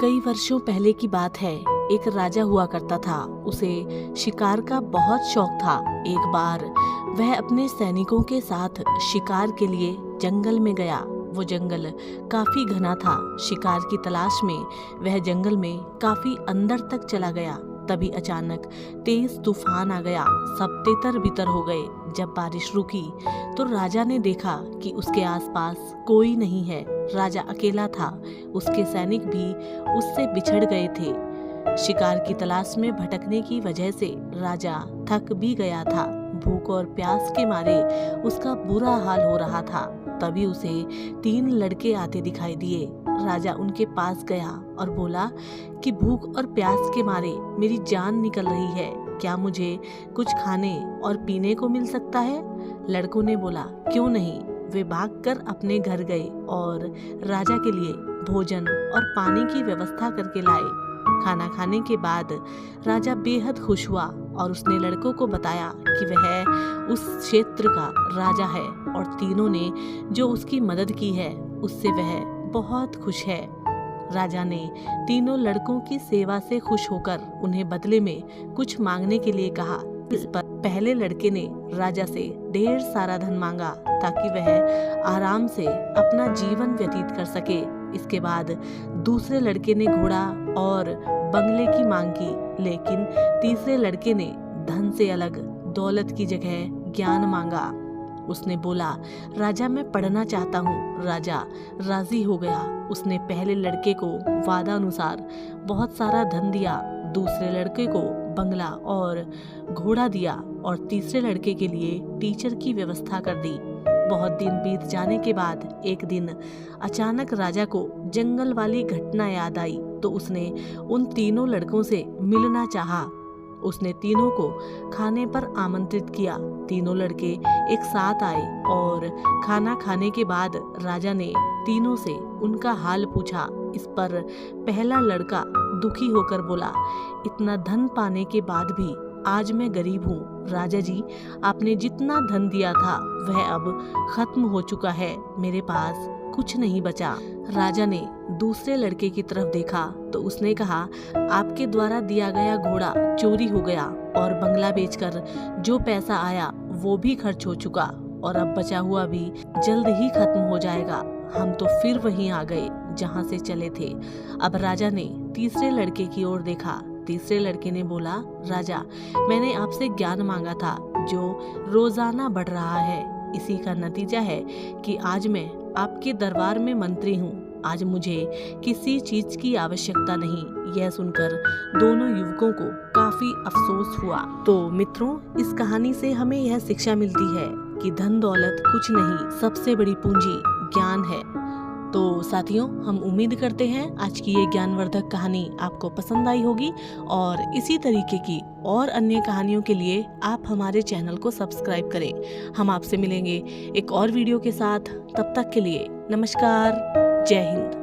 कई वर्षों पहले की बात है। एक राजा हुआ करता था। उसे शिकार का बहुत शौक था। एक बार वह अपने सैनिकों के साथ शिकार के लिए जंगल में गया। वो जंगल काफी घना था। शिकार की तलाश में वह जंगल में काफी अंदर तक चला गया। तभी अचानक तेज तूफान आ गया। सब तितर बितर हो गए। जब बारिश रुकी तो राजा ने देखा कि उसके आसपास कोई नहीं है। राजा अकेला था। उसके सैनिक भी उससे बिछड़ गए थे। शिकार की तलाश में भटकने की वजह से राजा थक भी गया था। भूख और प्यास के मारे उसका बुरा हाल हो रहा था। तभी उसे 3 लड़के आते दिखाई दिए। राजा उनके पास गया और बोला कि भूख और प्यास के मारे मेरी जान निकल रही है। क्या मुझे कुछ खाने और पीने को मिल सकता है? लड़कों ने बोला, क्यों नहीं। वे भागकर अपने घर गए और राजा के लिए भोजन और पानी की व्यवस्था करके लाए। खाना खाने के बाद राजा बेहद खुश हुआ और उसने लड़कों को बताया कि वह उस क्षेत्र का राजा है और तीनों ने जो उसकी मदद की है उससे वह बहुत खुश है। राजा ने तीनों लड़कों की सेवा से खुश होकर उन्हें बदले में कुछ मांगने के लिए कहा। इस पर पहले लड़के ने राजा से ढेर सारा धन मांगा ताकि वह आराम से अपना जीवन व्यतीत कर सके। इसके बाद दूसरे लड़के ने घोड़ा और बंगले की मांग की, लेकिन तीसरे लड़के ने धन से अलग दौलत की जगह ज्ञान मांगा। उसने बोला, राजा मैं पढ़ना चाहता हूँ। राजा राजी हो गया। उसने पहले लड़के को वादा अनुसार बहुत सारा धन दिया, दूसरे लड़के को बंगला और घोड़ा दिया और तीसरे लड़के के लिए टीचर की व्यवस्था कर दी। बहुत दिन बीत जाने के बाद एक दिन अचानक राजा को जंगल वाली घटना याद आई तो उसने उन तीनों लड़कों से मिलना चाहा। उसने तीनों को खाने पर आमंत्रित किया। तीनों लड़के एक साथ आए और खाना खाने के बाद राजा ने तीनों से उनका हाल पूछा। इस पर पहला लड़का दुखी होकर बोला, इतना धन पाने के बाद भी आज मैं गरीब हूँ। राजा जी, आपने जितना धन दिया था वह अब खत्म हो चुका है। मेरे पास कुछ नहीं बचा। राजा ने दूसरे लड़के की तरफ देखा तो उसने कहा, आपके द्वारा दिया गया घोड़ा चोरी हो गया और बंगला बेचकर जो पैसा आया वो भी खर्च हो चुका और अब बचा हुआ भी जल्द ही खत्म हो जाएगा। हम तो फिर वहीं आ गए जहाँ से चले थे। अब राजा ने तीसरे लड़के की ओर देखा। तीसरे लड़के ने बोला, राजा मैंने आपसे ज्ञान मांगा था जो रोजाना बढ़ रहा है। इसी का नतीजा है कि आज मैं आपके दरबार में मंत्री हूँ। आज मुझे किसी चीज की आवश्यकता नहीं। यह सुनकर दोनों युवकों को काफी अफसोस हुआ। तो मित्रों, इस कहानी से हमें यह शिक्षा मिलती है कि धन दौलत कुछ नहीं, सबसे बड़ी पूंजी ज्ञान है। तो साथियों, हम उम्मीद करते हैं आज की ये ज्ञानवर्धक कहानी आपको पसंद आई होगी और इसी तरीके की और अन्य कहानियों के लिए आप हमारे चैनल को सब्सक्राइब करें। हम आपसे मिलेंगे एक और वीडियो के साथ। तब तक के लिए नमस्कार, जय हिंद।